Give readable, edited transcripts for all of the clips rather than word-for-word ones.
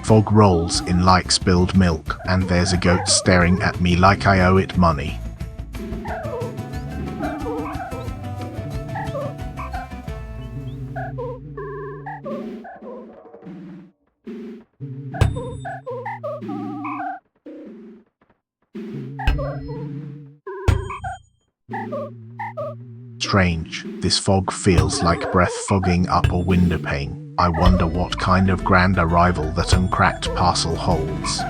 Fog rolls in like spilled milk, and there's a goat staring at me like I owe it money. Strange, this fog feels like breath fogging up a window pane. I wonder what kind of grand arrival that uncracked parcel holds.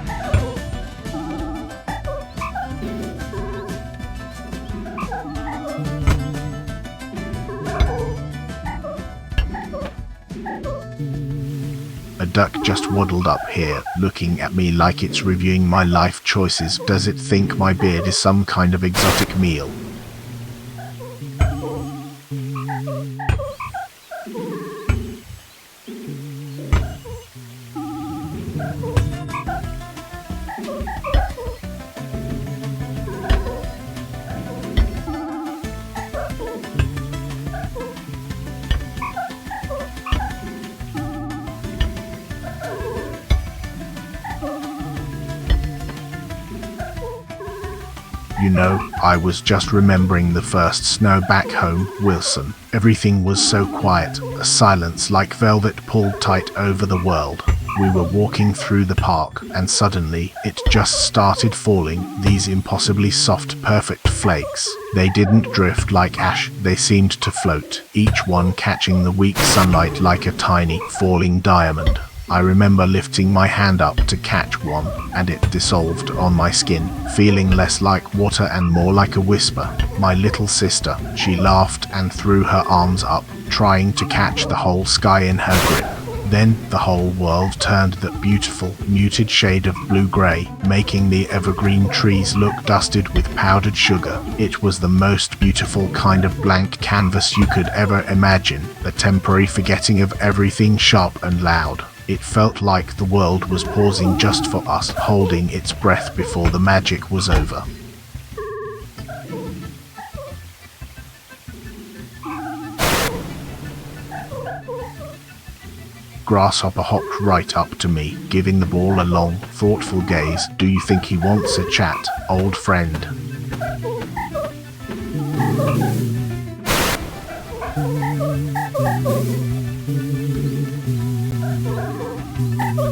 A duck just waddled up here, looking at me like it's reviewing my life choices. Does it think my beard is some kind of exotic meal? You know, I was just remembering the first snow back home, Wilson. Everything was so quiet, a silence like velvet pulled tight over the world. We were walking through the park, and suddenly, it just started falling, these impossibly soft, perfect flakes. They didn't drift like ash, they seemed to float, each one catching the weak sunlight like a tiny, falling diamond. I remember lifting my hand up to catch one, and it dissolved on my skin, feeling less like water and more like a whisper. My little sister, she laughed and threw her arms up, trying to catch the whole sky in her grip. Then the whole world turned that beautiful, muted shade of blue-grey, making the evergreen trees look dusted with powdered sugar. It was the most beautiful kind of blank canvas you could ever imagine, a temporary forgetting of everything sharp and loud. It felt like the world was pausing just for us, holding its breath before the magic was over. Grasshopper hopped right up to me, giving the ball a long, thoughtful gaze. Do you think he wants a chat, old friend?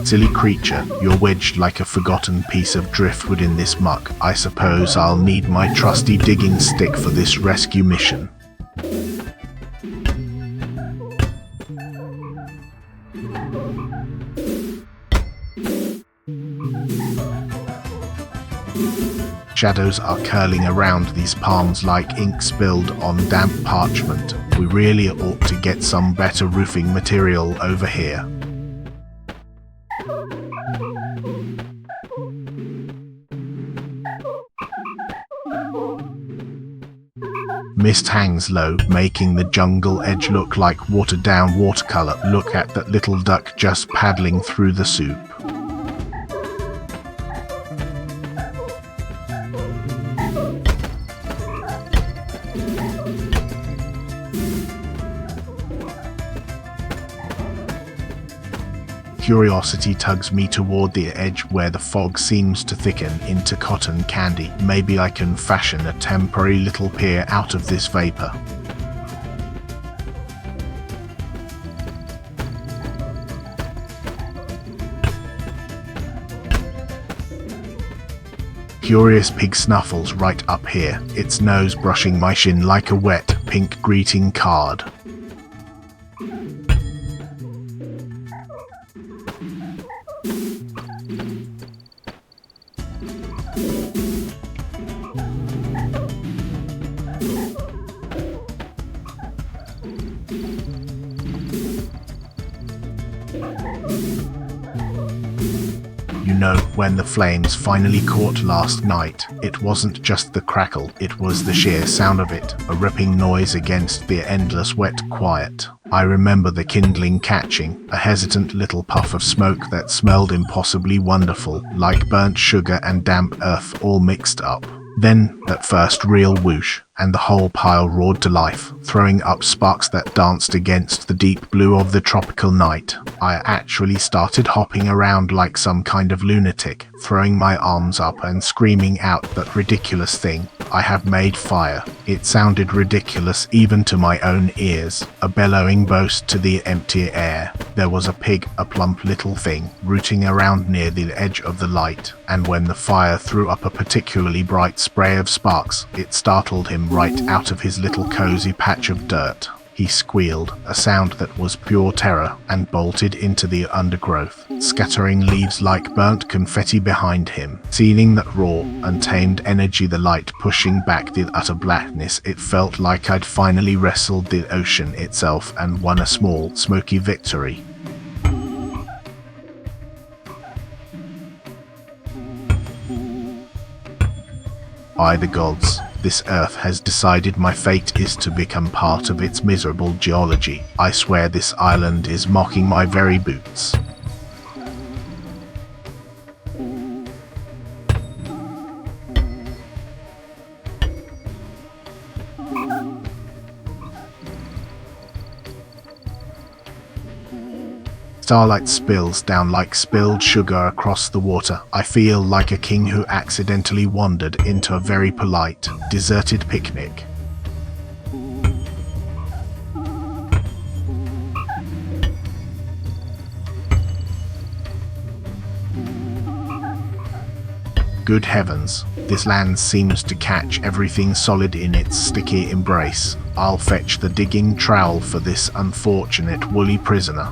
Silly creature, you're wedged like a forgotten piece of driftwood in this muck. I suppose I'll need my trusty digging stick for this rescue mission. Shadows are curling around these palms like ink spilled on damp parchment. We really ought to get some better roofing material over here. Mist hangs low, making the jungle edge look like watered-down watercolor. Look at that little duck just paddling through the soup. Curiosity tugs me toward the edge where the fog seems to thicken into cotton candy. Maybe I can fashion a temporary little pier out of this vapor. Curious pig snuffles right up here, its nose brushing my shin like a wet, pink greeting card. You know, when the flames finally caught last night, it wasn't just the crackle, it was the sheer sound of it, a ripping noise against the endless wet quiet. I remember the kindling catching, a hesitant little puff of smoke that smelled impossibly wonderful, like burnt sugar and damp earth all mixed up. Then, that first real whoosh, and the whole pile roared to life, throwing up sparks that danced against the deep blue of the tropical night. I actually started hopping around like some kind of lunatic, throwing my arms up and screaming out that ridiculous thing, "I have made fire." It sounded ridiculous even to my own ears, a bellowing boast to the empty air. There was a pig, a plump little thing, rooting around near the edge of the light, and when the fire threw up a particularly bright spray of sparks, it startled him right out of his little cozy patch of dirt. He squealed, a sound that was pure terror, and bolted into the undergrowth, scattering leaves like burnt confetti behind him, sealing that raw, untamed energy, the light pushing back the utter blackness. It felt like I'd finally wrestled the ocean itself and won a small, smoky victory. By the gods, this earth has decided my fate is to become part of its miserable geology. I swear this island is mocking my very boots. Starlight spills down like spilled sugar across the water. I feel like a king who accidentally wandered into a very polite, deserted picnic. Good heavens, this land seems to catch everything solid in its sticky embrace. I'll fetch the digging trowel for this unfortunate woolly prisoner.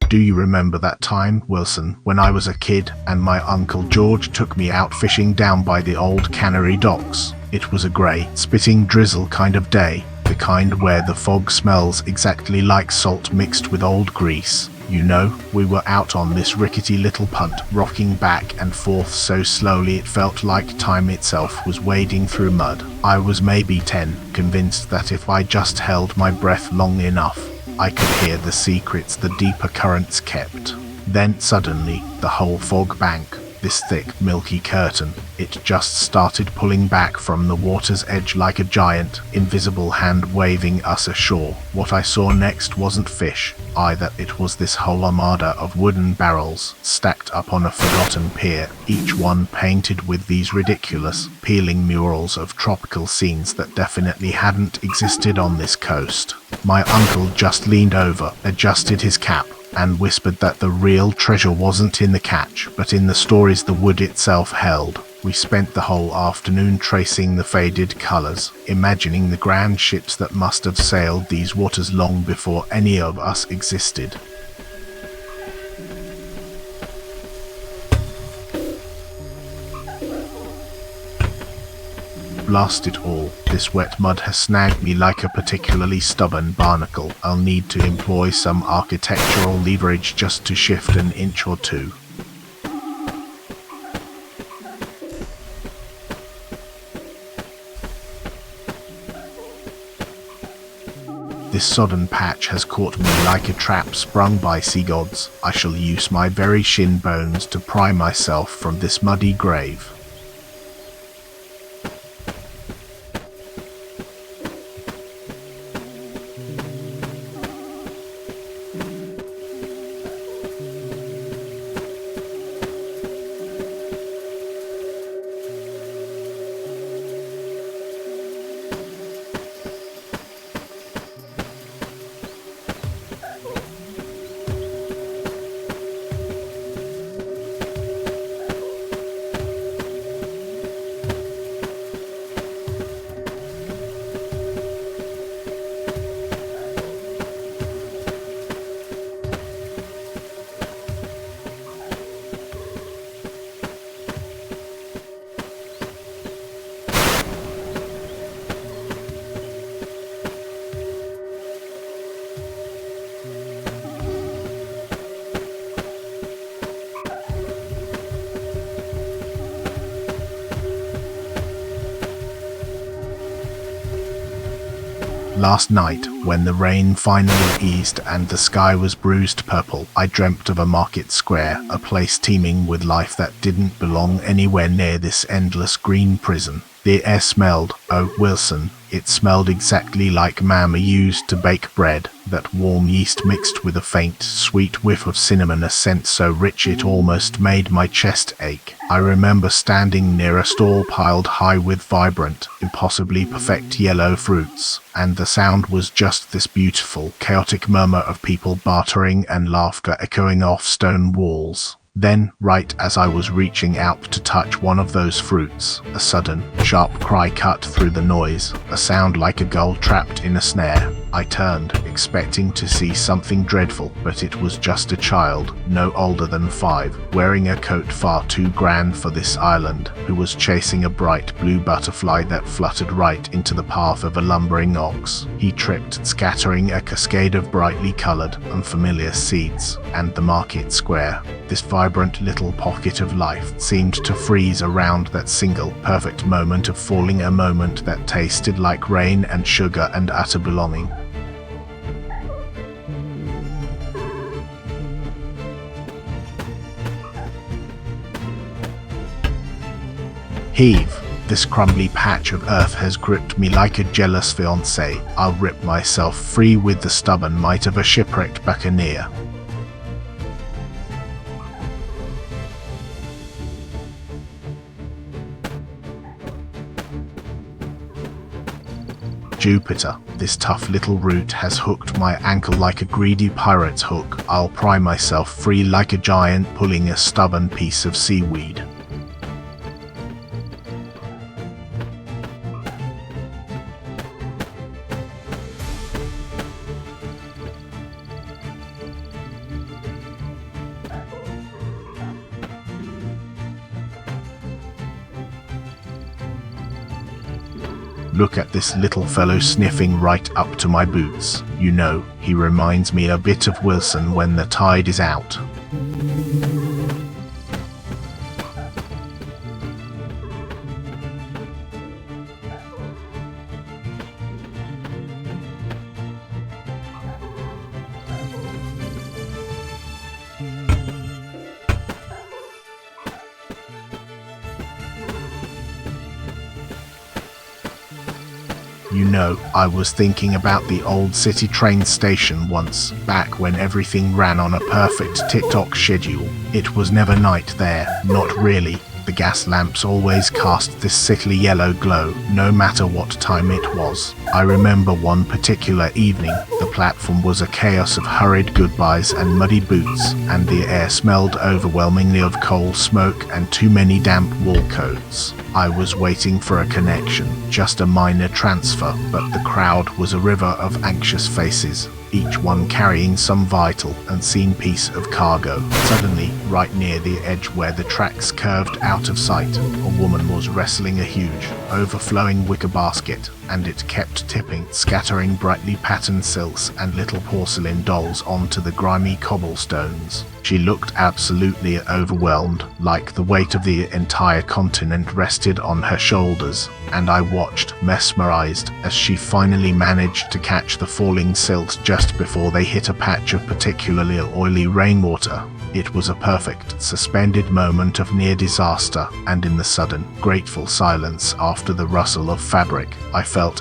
Do you remember that time, Wilson, when I was a kid and my Uncle George took me out fishing down by the old cannery docks? It was a grey, spitting drizzle kind of day, the kind where the fog smells exactly like salt mixed with old grease. You know, we were out on this rickety little punt, rocking back and forth so slowly it felt like time itself was wading through mud. I was maybe 10, convinced that if I just held my breath long enough, I could hear the secrets the deeper currents kept. Then suddenly, the whole fog bank, this thick, milky curtain, it just started pulling back from the water's edge like a giant, invisible hand waving us ashore. What I saw next wasn't fish, either. It was this whole armada of wooden barrels, stacked up on a forgotten pier, each one painted with these ridiculous, peeling murals of tropical scenes that definitely hadn't existed on this coast. My uncle just leaned over, adjusted his cap, and whispered that the real treasure wasn't in the catch, but in the stories the wood itself held. We spent the whole afternoon tracing the faded colours, imagining the grand ships that must have sailed these waters long before any of us existed. Blast it all, this wet mud has snagged me like a particularly stubborn barnacle. I'll need to employ some architectural leverage just to shift an inch or two. This sodden patch has caught me like a trap sprung by sea gods. I shall use my very shin bones to pry myself from this muddy grave. Last night, when the rain finally eased and the sky was bruised purple, I dreamt of a market square, a place teeming with life that didn't belong anywhere near this endless green prison. The air smelled, oh Wilson, it smelled exactly like Mama used to bake bread, that warm yeast mixed with a faint, sweet whiff of cinnamon, a scent so rich it almost made my chest ache. I remember standing near a stall piled high with vibrant, impossibly perfect yellow fruits, and the sound was just this beautiful, chaotic murmur of people bartering and laughter echoing off stone walls. Then, right as I was reaching out to touch one of those fruits, a sudden, sharp cry cut through the noise, a sound like a gull trapped in a snare. I turned, expecting to see something dreadful, but it was just a child, no older than 5, wearing a coat far too grand for this island, who was chasing a bright blue butterfly that fluttered right into the path of a lumbering ox. He tripped, scattering a cascade of brightly colored, unfamiliar seeds, and the market square, this vibrant little pocket of life, seemed to freeze around that single, perfect moment of falling, a moment that tasted like rain and sugar and utter belonging. Heave. This crumbly patch of earth has gripped me like a jealous fiancé. I'll rip myself free with the stubborn might of a shipwrecked buccaneer. Jupiter, this tough little root has hooked my ankle like a greedy pirate's hook. I'll pry myself free like a giant pulling a stubborn piece of seaweed. Look at this little fellow sniffing right up to my boots. You know, he reminds me a bit of Wilson when the tide is out. You know, I was thinking about the old city train station once, back when everything ran on a perfect tick-tock schedule. It was never night there, not really. The gas lamps always cast this sickly yellow glow, no matter what time it was. I remember one particular evening, the platform was a chaos of hurried goodbyes and muddy boots, and the air smelled overwhelmingly of coal smoke and too many damp wool coats. I was waiting for a connection, just a minor transfer, but the crowd was a river of anxious faces, each one carrying some vital, unseen piece of cargo. Suddenly, right near the edge where the tracks curved out of sight, a woman was wrestling a huge, overflowing wicker basket, and it kept tipping, scattering brightly patterned silks and little porcelain dolls onto the grimy cobblestones. She looked absolutely overwhelmed, like the weight of the entire continent rested on her shoulders, and I watched, mesmerized, as she finally managed to catch the falling silks just before they hit a patch of particularly oily rainwater. It was a perfect, suspended moment of near disaster, and in the sudden, grateful silence after the rustle of fabric, I felt